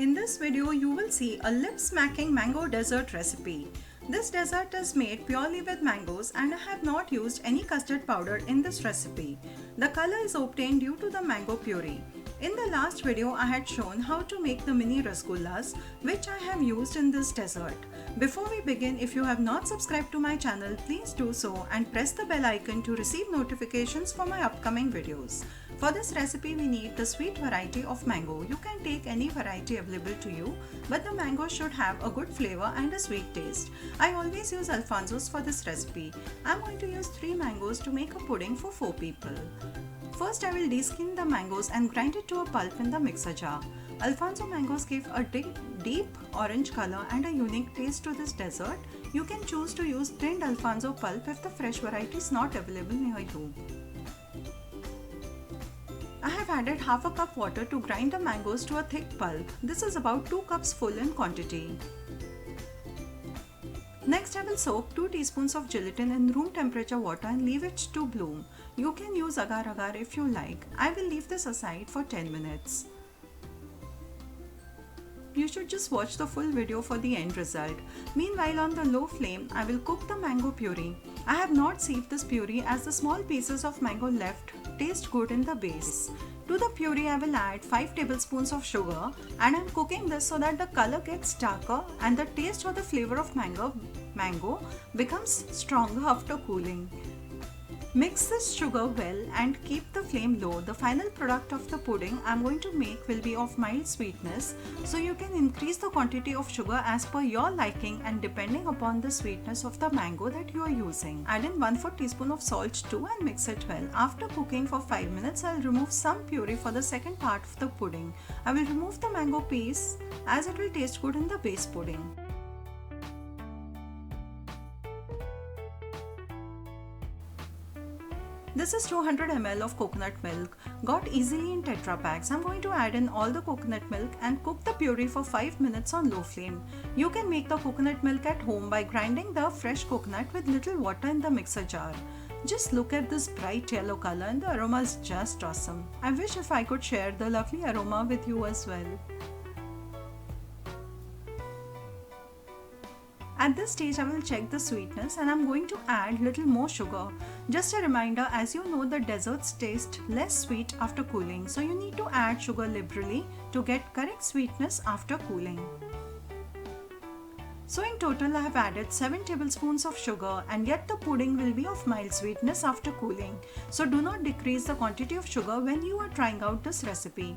In this video, you will see a lip-smacking mango dessert recipe. This dessert is made purely with mangoes and I have not used any custard powder in this recipe. The color is obtained due to the mango puree. In the last video, I had shown how to make the mini rasgullas, which I have used in this dessert. Before we begin, if you have not subscribed to my channel, please do so and press the bell icon to receive notifications for my upcoming videos. For this recipe, we need the sweet variety of mango. You can take any variety available to you, but the mango should have a good flavor and a sweet taste. I always use Alfonso's for this recipe. I am going to use 3 mangoes to make a pudding for 4 people. First, I will deskin the mangoes and grind it to a pulp in the mixer jar. Alfonso mangoes give a deep orange color and a unique taste to this dessert. You can choose to use tinned Alfonso pulp if the fresh variety is not available near you. I have added half a cup water to grind the mangoes to a thick pulp. This is about 2 cups full in quantity. Next, I will soak 2 teaspoons of gelatin in room temperature water and leave it to bloom. You can use agar agar if you like. I will leave this aside for 10 minutes. You should just watch the full video for the end result. Meanwhile, on the low flame, I will cook the mango puree. I have not sieved this puree as the small pieces of mango left taste good in the base. To the puree, I will add 5 tablespoons of sugar and I am cooking this so that the color gets darker and the taste or the flavor of mango becomes stronger after cooling. Mix this sugar well and keep the flame low. The final product of the pudding I am going to make will be of mild sweetness, so you can increase the quantity of sugar as per your liking and depending upon the sweetness of the mango that you are using. Add in 1/4 teaspoon of salt too and mix it well. After cooking for 5 minutes, I will remove some puree for the second part of the pudding. I will remove the mango piece as it will taste good in the base pudding. This is 200 ml of coconut milk, got easily in Tetra packs. I'm going to add in all the coconut milk and cook the puree for 5 minutes on low flame. You can make the coconut milk at home by grinding the fresh coconut with little water in the mixer jar. Just look at this bright yellow color and the aroma is just awesome. I wish if I could share the lovely aroma with you as well. At this stage, I will check the sweetness and I'm going to add little more sugar. Just a reminder, as you know, the desserts taste less sweet after cooling, so you need to add sugar liberally to get correct sweetness after cooling. So in total, I have added 7 tablespoons of sugar and yet the pudding will be of mild sweetness after cooling. So do not decrease the quantity of sugar when you are trying out this recipe.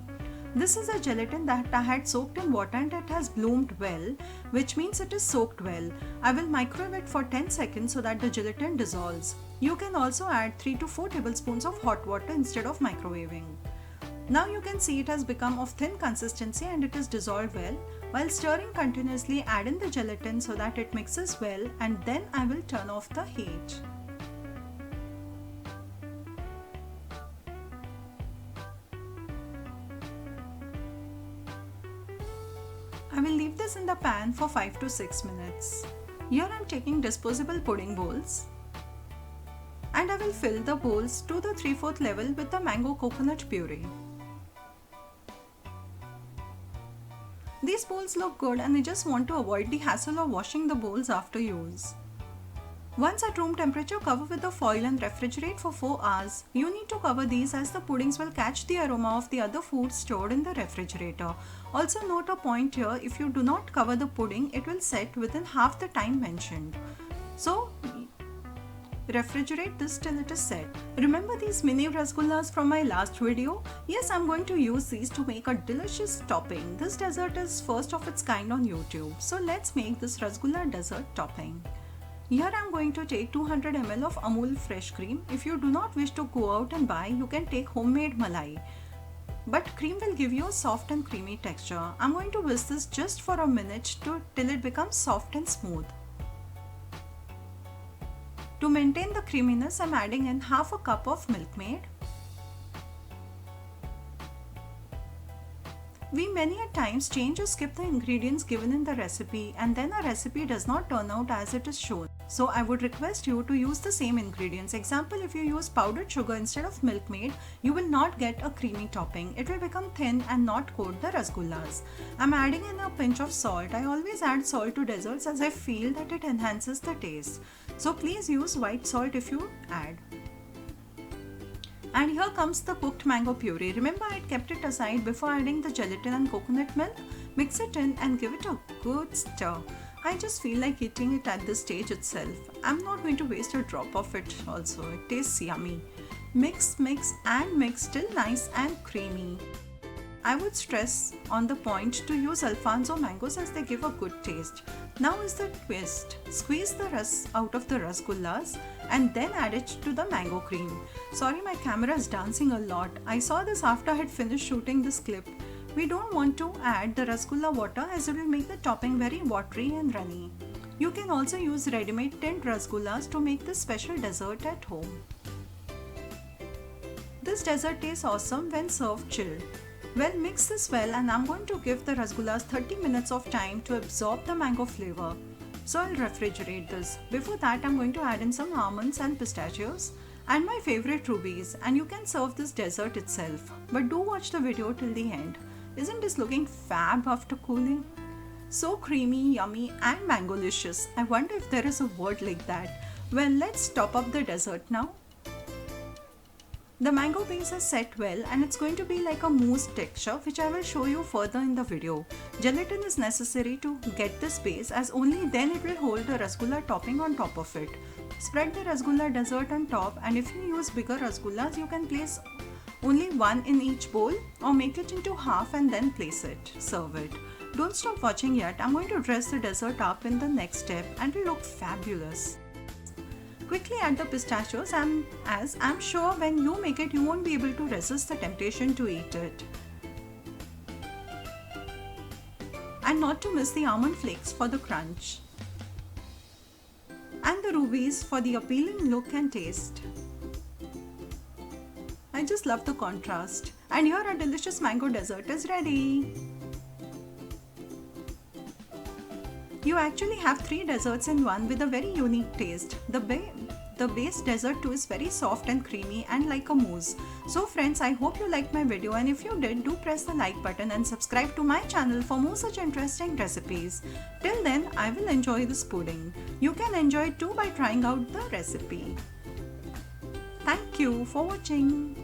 This is a gelatin that I had soaked in water and it has bloomed well, which means it is soaked well. I will microwave it for 10 seconds so that the gelatin dissolves. You can also add 3 to 4 tablespoons of hot water instead of microwaving. Now you can see it has become of thin consistency and it is dissolved well. While stirring continuously, add in the gelatin so that it mixes well and then I will turn off the heat. I will leave this in the pan for 5 to 6 minutes. Here I am taking disposable pudding bowls and I will fill the bowls to the 3/4 level with the mango coconut puree. These bowls look good and I just want to avoid the hassle of washing the bowls after use. Once at room temperature, cover with the foil and refrigerate for 4 hours. You need to cover these as the puddings will catch the aroma of the other foods stored in the refrigerator. Also note a point here, if you do not cover the pudding, it will set within half the time mentioned. So refrigerate this till it is set. Remember these mini rasgullas from my last video? Yes, I'm going to use these to make a delicious topping. This dessert is first of its kind on YouTube. So let's make this rasgulla dessert topping. Here I am going to take 200 ml of Amul fresh cream. If you do not wish to go out and buy, you can take homemade malai. But cream will give you a soft and creamy texture. I am going to whisk this just for a minute till it becomes soft and smooth. To maintain the creaminess, I am adding in half a cup of Milkmaid. We many a times change or skip the ingredients given in the recipe and then a recipe does not turn out as it is shown. So I would request you to use the same ingredients. Example, if you use powdered sugar instead of Milkmaid, you will not get a creamy topping. It will become thin and not coat the rasgullas. I'm adding in a pinch of salt. I always add salt to desserts as I feel that it enhances the taste. So please use white salt if you add. And here comes the cooked mango puree. Remember, I had kept it aside before adding the gelatin and coconut milk. Mix it in and give it a good stir. I just feel like eating it at this stage itself. I'm not going to waste a drop of it also. It tastes yummy. Mix, mix and mix till nice and creamy. I would stress on the point to use Alfonso mangoes as they give a good taste. Now is the twist. Squeeze the ras out of the rasgullas and then add it to the mango cream. Sorry, my camera is dancing a lot. I saw this after I had finished shooting this clip. We don't want to add the rasgulla water as it will make the topping very watery and runny. You can also use ready-made tinned rasgullas to make this special dessert at home. This dessert tastes awesome when served chilled. Well, mix this well and I'm going to give the rasgullas 30 minutes of time to absorb the mango flavor. So I'll refrigerate this. Before that, I'm going to add in some almonds and pistachios and my favorite rubies, and you can serve this dessert itself. But do watch the video till the end. Isn't this looking fab after cooling? So creamy, yummy and mango-licious. I wonder if there is a word like that. Well, let's top up the dessert now. The mango base is set well and it's going to be like a mousse texture, which I will show you further in the video. Gelatin is necessary to get this base as only then it will hold the rasgulla topping on top of it. Spread the rasgulla dessert on top, and if you use bigger rasgullas, you can place only one in each bowl or make it into half and then place it. Serve it. Don't stop watching yet. I'm going to dress the dessert up in the next step and it will look fabulous. Quickly add the pistachios, as I'm sure when you make it, you won't be able to resist the temptation to eat it. And not to miss the almond flakes for the crunch. And the rubies for the appealing look and taste. I just love the contrast. And here our delicious mango dessert is ready. You actually have 3 desserts in one with a very unique taste. The base dessert too is very soft and creamy and like a mousse. So friends, I hope you liked my video, and if you did, do press the like button and subscribe to my channel for more such interesting recipes. Till then, I will enjoy this pudding. You can enjoy it too by trying out the recipe. Thank you for watching.